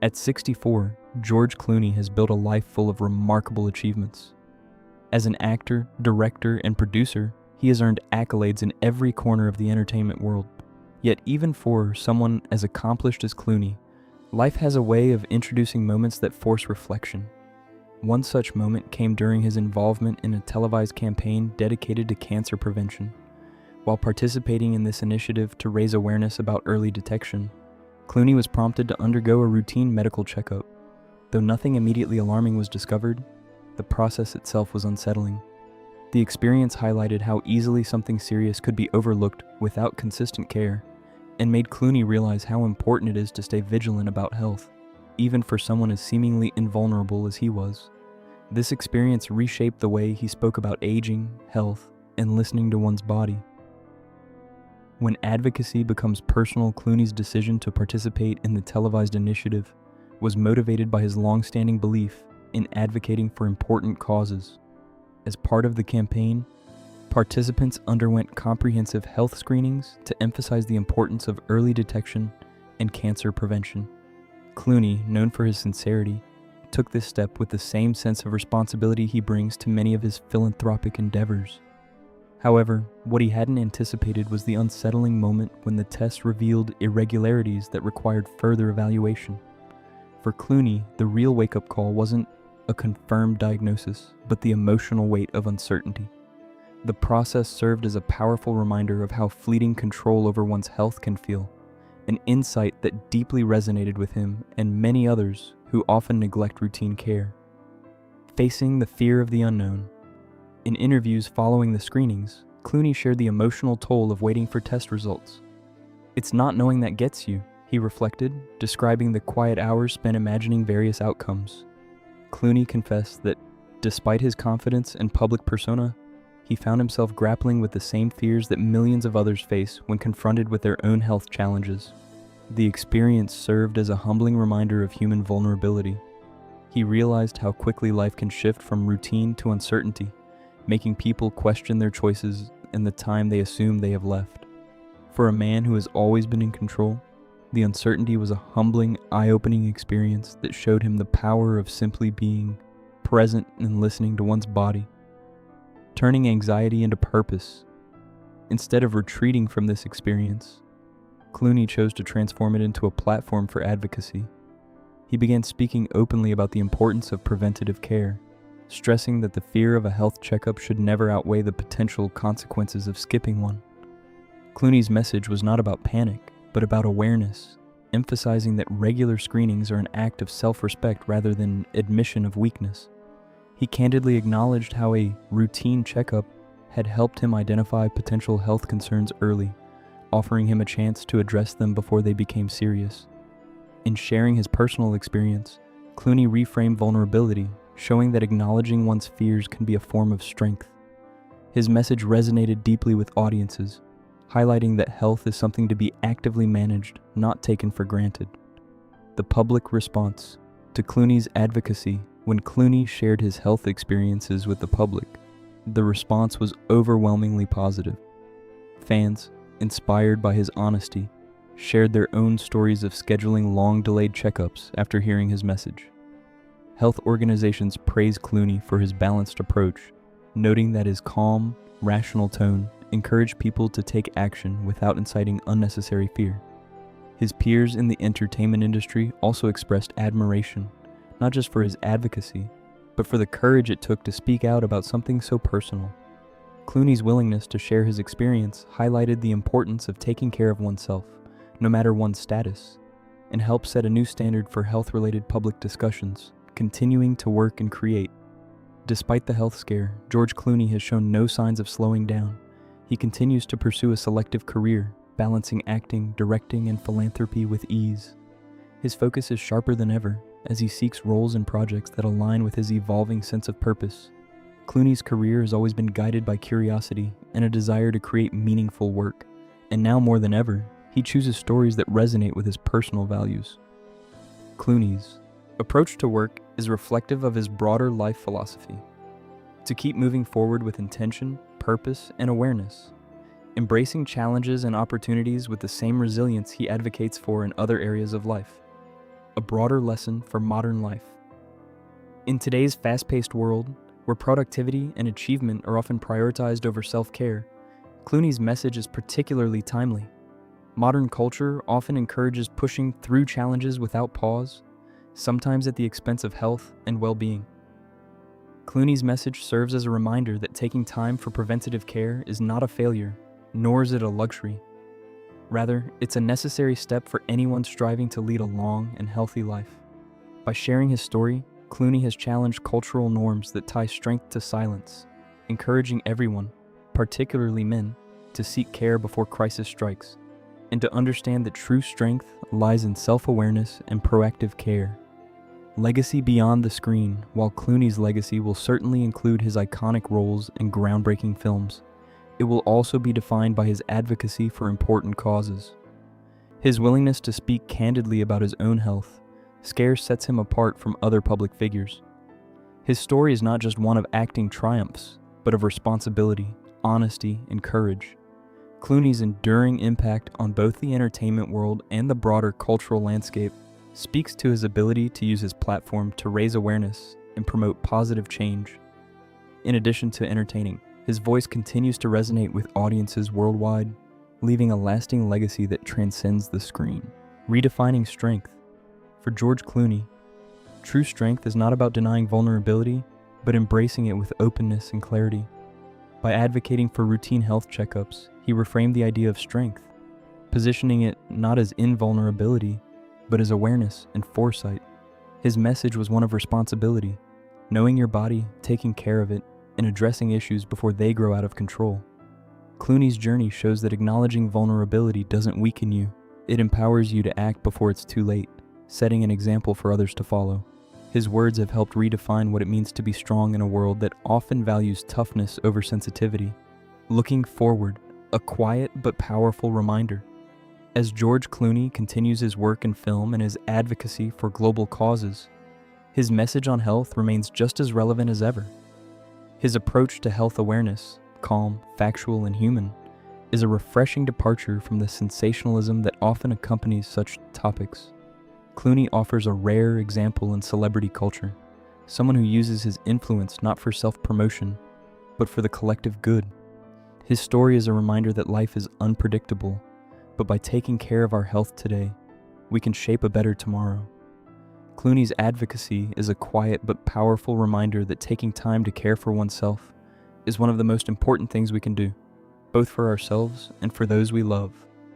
At 64, George Clooney has built a life full of remarkable achievements. As an actor, director, and producer, he has earned accolades in every corner of the entertainment world. Yet even for someone as accomplished as Clooney, life has a way of introducing moments that force reflection. One such moment came during his involvement in a televised campaign dedicated to cancer prevention. While participating in this initiative to raise awareness about early detection, Clooney was prompted to undergo a routine medical checkup. Though nothing immediately alarming was discovered, the process itself was unsettling. The experience highlighted how easily something serious could be overlooked without consistent care, and made Clooney realize how important it is to stay vigilant about health, even for someone as seemingly invulnerable as he was. This experience reshaped the way he spoke about aging, health, and listening to one's body. When advocacy becomes personal, Clooney's decision to participate in the televised initiative was motivated by his long-standing belief in advocating for important causes. As part of the campaign, participants underwent comprehensive health screenings to emphasize the importance of early detection and cancer prevention. Clooney, known for his sincerity, took this step with the same sense of responsibility he brings to many of his philanthropic endeavors. However, what he hadn't anticipated was the unsettling moment when the test revealed irregularities that required further evaluation. For Clooney, the real wake-up call wasn't a confirmed diagnosis, but the emotional weight of uncertainty. The process served as a powerful reminder of how fleeting control over one's health can feel, an insight that deeply resonated with him and many others who often neglect routine care. Facing the fear of the unknown. In interviews following the screenings, Clooney shared the emotional toll of waiting for test results. "It's not knowing that gets you," he reflected, describing the quiet hours spent imagining various outcomes. Clooney confessed that, despite his confidence and public persona, he found himself grappling with the same fears that millions of others face when confronted with their own health challenges. The experience served as a humbling reminder of human vulnerability. He realized how quickly life can shift from routine to uncertainty, making people question their choices and the time they assume they have left. For a man who has always been in control, the uncertainty was a humbling, eye-opening experience that showed him the power of simply being present and listening to one's body, turning anxiety into purpose. Instead of retreating from this experience, Clooney chose to transform it into a platform for advocacy. He began speaking openly about the importance of preventative care, stressing that the fear of a health checkup should never outweigh the potential consequences of skipping one. Clooney's message was not about panic, but about awareness, emphasizing that regular screenings are an act of self-respect rather than admission of weakness. He candidly acknowledged how a routine checkup had helped him identify potential health concerns early, offering him a chance to address them before they became serious. In sharing his personal experience, Clooney reframed vulnerability, showing that acknowledging one's fears can be a form of strength. His message resonated deeply with audiences, highlighting that health is something to be actively managed, not taken for granted. The public response to Clooney's advocacy. When Clooney shared his health experiences with the public, the response was overwhelmingly positive. Fans, inspired by his honesty, shared their own stories of scheduling long-delayed checkups after hearing his message. Health organizations praised Clooney for his balanced approach, noting that his calm, rational tone encouraged people to take action without inciting unnecessary fear. His peers in the entertainment industry also expressed admiration, not just for his advocacy, but for the courage it took to speak out about something so personal. Clooney's willingness to share his experience highlighted the importance of taking care of oneself, no matter one's status, and helped set a new standard for health-related public discussions, continuing to work and create. Despite the health scare, George Clooney has shown no signs of slowing down. He continues to pursue a selective career, balancing acting, directing, and philanthropy with ease. His focus is sharper than ever, as he seeks roles and projects that align with his evolving sense of purpose. Clooney's career has always been guided by curiosity and a desire to create meaningful work, and now more than ever, he chooses stories that resonate with his personal values. Clooney's approach to work is reflective of his broader life philosophy: to keep moving forward with intention, purpose, and awareness, embracing challenges and opportunities with the same resilience he advocates for in other areas of life. a broader lesson for modern life. In today's fast-paced world, where productivity and achievement are often prioritized over self-care, Clooney's message is particularly timely. Modern culture often encourages pushing through challenges without pause, sometimes at the expense of health and well-being. Clooney's message serves as a reminder that taking time for preventative care is not a failure, nor is it a luxury. Rather, it's a necessary step for anyone striving to lead a long and healthy life. By sharing his story, Clooney has challenged cultural norms that tie strength to silence, encouraging everyone, particularly men, to seek care before crisis strikes, and to understand that true strength lies in self-awareness and proactive care. Legacy beyond the screen. While Clooney's legacy will certainly include his iconic roles in groundbreaking films, it will also be defined by his advocacy for important causes. His willingness to speak candidly about his own health scarce sets him apart from other public figures. His story is not just one of acting triumphs, but of responsibility, honesty, and courage. Clooney's enduring impact on both the entertainment world and the broader cultural landscape speaks to his ability to use his platform to raise awareness and promote positive change. In addition to entertaining, his voice continues to resonate with audiences worldwide, leaving a lasting legacy that transcends the screen. Redefining strength. For George Clooney, true strength is not about denying vulnerability, but embracing it with openness and clarity. By advocating for routine health checkups, he reframed the idea of strength, positioning it not as invulnerability, but as awareness and foresight. His message was one of responsibility, knowing your body, taking care of it, and addressing issues before they grow out of control. Clooney's journey shows that acknowledging vulnerability doesn't weaken you, it empowers you to act before it's too late, setting an example for others to follow. His words have helped redefine what it means to be strong in a world that often values toughness over sensitivity. Looking forward, a quiet but powerful reminder. As George Clooney continues his work in film and his advocacy for global causes, his message on health remains just as relevant as ever. His approach to health awareness, calm, factual, and human, is a refreshing departure from the sensationalism that often accompanies such topics. Clooney offers a rare example in celebrity culture, someone who uses his influence not for self-promotion, but for the collective good. His story is a reminder that life is unpredictable, but by taking care of our health today, we can shape a better tomorrow. Clooney's advocacy is a quiet but powerful reminder that taking time to care for oneself is one of the most important things we can do, both for ourselves and for those we love.